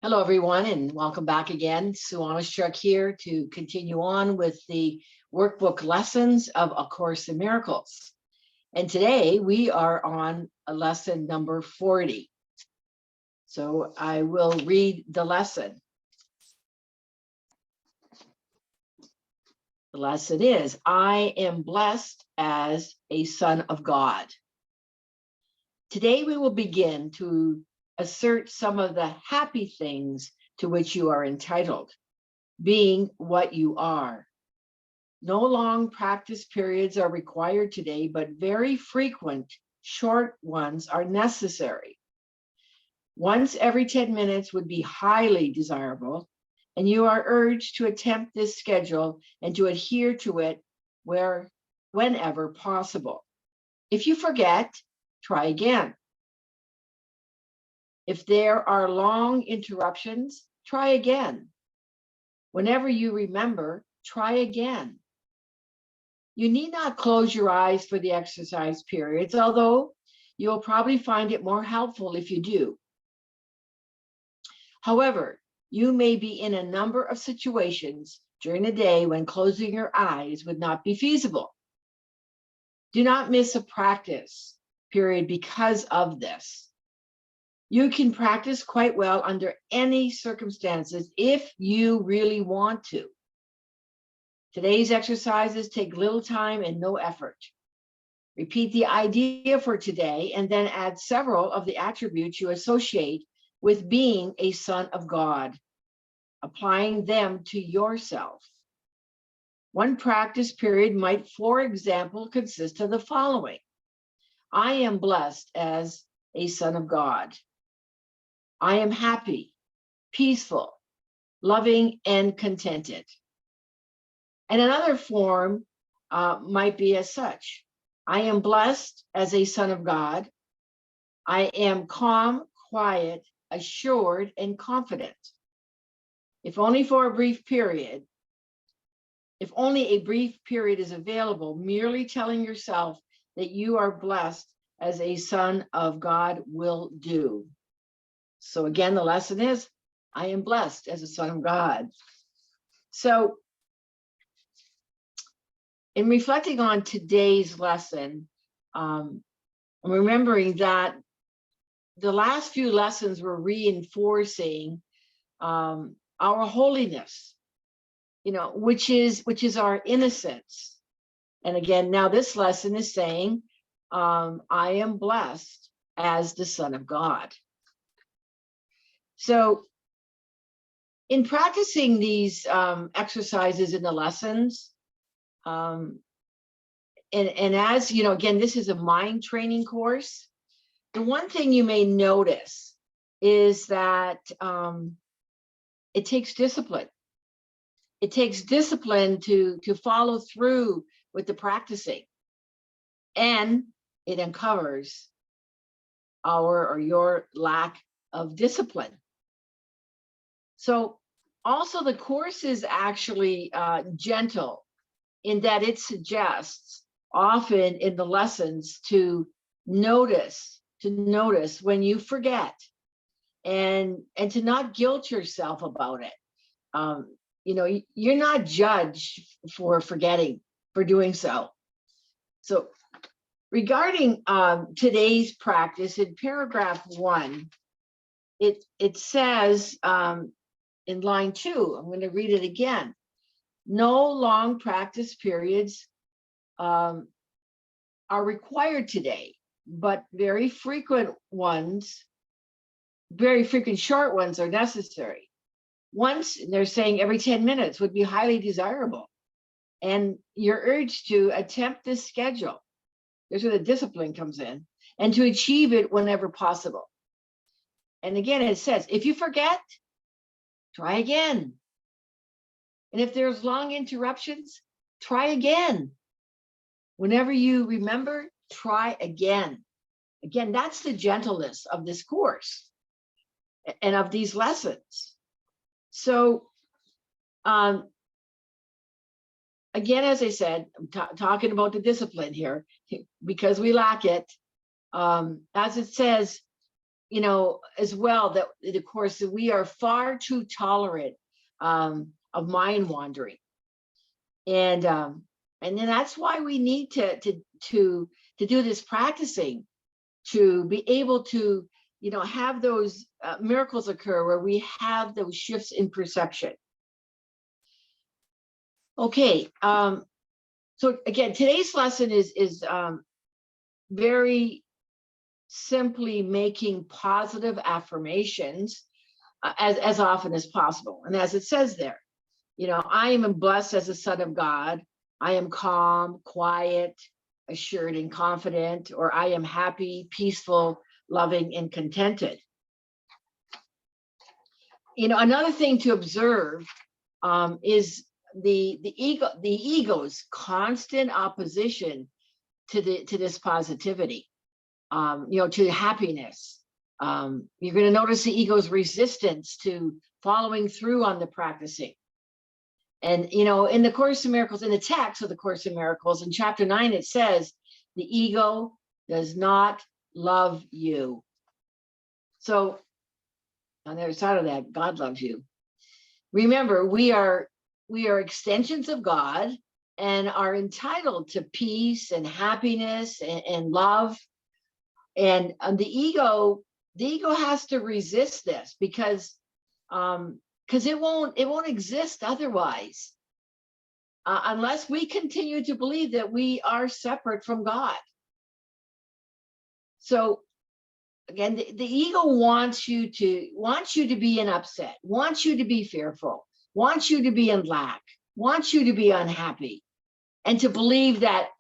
Hello, everyone, and welcome back again. Sue.oneschuk here to continue on with the workbook lessons of A Course in Miracles. And today we are on lesson number 40. So I will read the lesson. The lesson is, I am blessed as a son of God. Today we will begin to assert some of the happy things to which you are entitled, being what you are. No long practice periods are required today, but very frequent, short ones are necessary. Once every 10 minutes would be highly desirable, and you are urged to attempt this schedule and to adhere to it whenever possible. If you forget, try again. If there are long interruptions, try again. Whenever you remember, try again. You need not close your eyes for the exercise periods, although you'll probably find it more helpful if you do. However, you may be in a number of situations during the day when closing your eyes would not be feasible. Do not miss a practice period because of this. You can practice quite well under any circumstances if you really want to. Today's exercises take little time and no effort. Repeat the idea for today and then add several of the attributes you associate with being a son of God, applying them to yourself. One practice period might, for example, consist of the following. I am blessed as a son of God. I am happy, peaceful, loving, and contented. And another form might be as such. I am blessed as a son of God. I am calm, quiet, assured, and confident. If only for a brief period, if only a brief period is available, merely telling yourself that you are blessed as a son of God will do. So again, the lesson is, I am blessed as a son of God. So in reflecting on today's lesson, I'm remembering that the last few lessons were reinforcing our holiness, which is our innocence. And again, now this lesson is saying, I am blessed as the son of God. So in practicing these exercises in the lessons, and as you know, again, this is a mind training course. The one thing you may notice is that it takes discipline. It takes discipline to follow through with the practicing, and it uncovers our or your lack of discipline. So also the course is actually gentle in that it suggests often in the lessons to notice when you forget and to not guilt yourself about it. You're not judged for forgetting, for doing so. So regarding today's practice in paragraph 1, it says in line 2, I'm going to read it again. No long practice periods are required today, but very frequent short ones are necessary. Once, they're saying every 10 minutes would be highly desirable. And you're urged to attempt this schedule. There's where the discipline comes in, and to achieve it whenever possible. And again, it says, if you forget, try again. And if there's long interruptions, try again. Whenever you remember, try again. Again, that's the gentleness of this course and of these lessons. So, again, as I said, I'm talking about the discipline here because we lack it. As it says, as well, that of course that we are far too tolerant of mind wandering, and then that's why we need to do this practicing, to be able to have those miracles occur where we have those shifts in perception. Okay, so again, today's lesson is very simply making positive affirmations as often as possible. And as it says there, I am blessed as a son of God. I am calm, quiet, assured, and confident, or I am happy, peaceful, loving, and contented. Another thing to observe is the ego's constant opposition to this positivity, to happiness. You're going to notice the ego's resistance to following through on the practicing. And in the Course in Miracles, in the text of the Course in Miracles, in chapter 9, it says the ego does not love you. So on the other side of that, God loves you. Remember, we are extensions of God and are entitled to peace and happiness and love. And the ego has to resist this because it won't exist otherwise, unless we continue to believe that we are separate from God. So again, the ego wants you to be in upset, wants you to be fearful, wants you to be in lack, wants you to be unhappy, and to believe that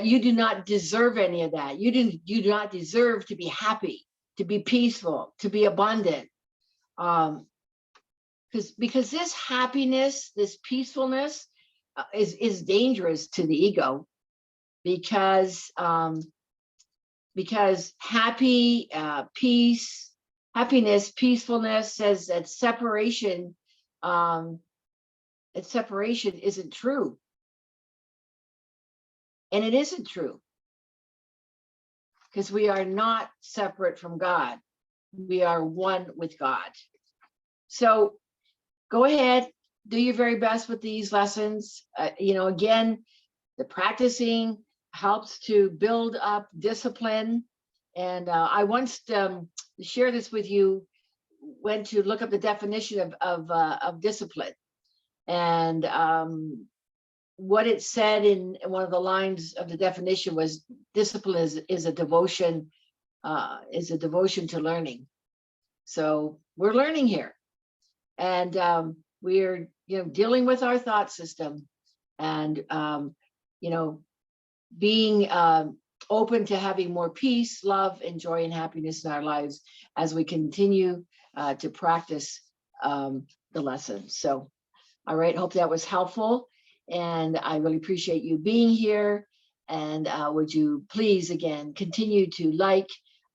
you do not deserve any of that. You do not deserve to be happy, to be peaceful, to be abundant. Because this happiness, this peacefulness is dangerous to the ego, because happiness, peacefulness says that separation isn't true. And it isn't true, because we are not separate from God. We are one with God. So go ahead, do your very best with these lessons. Again, the practicing helps to build up discipline. And I once share this with you, went to look up the definition of discipline. And what it said in one of the lines of the definition was, discipline is a devotion to learning. So we're learning here, and we're dealing with our thought system, and being open to having more peace, love, and joy and happiness in our lives as we continue to practice the lesson. So, all right, hope that was helpful. And I really appreciate you being here. And would you please, again, continue to like,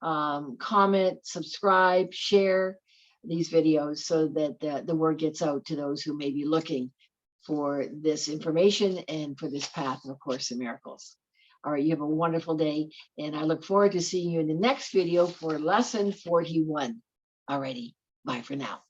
comment, subscribe, share these videos so that the word gets out to those who may be looking for this information and for this path of A Course in Miracles. All right, you have a wonderful day, and I look forward to seeing you in the next video for lesson 41. All righty, bye for now.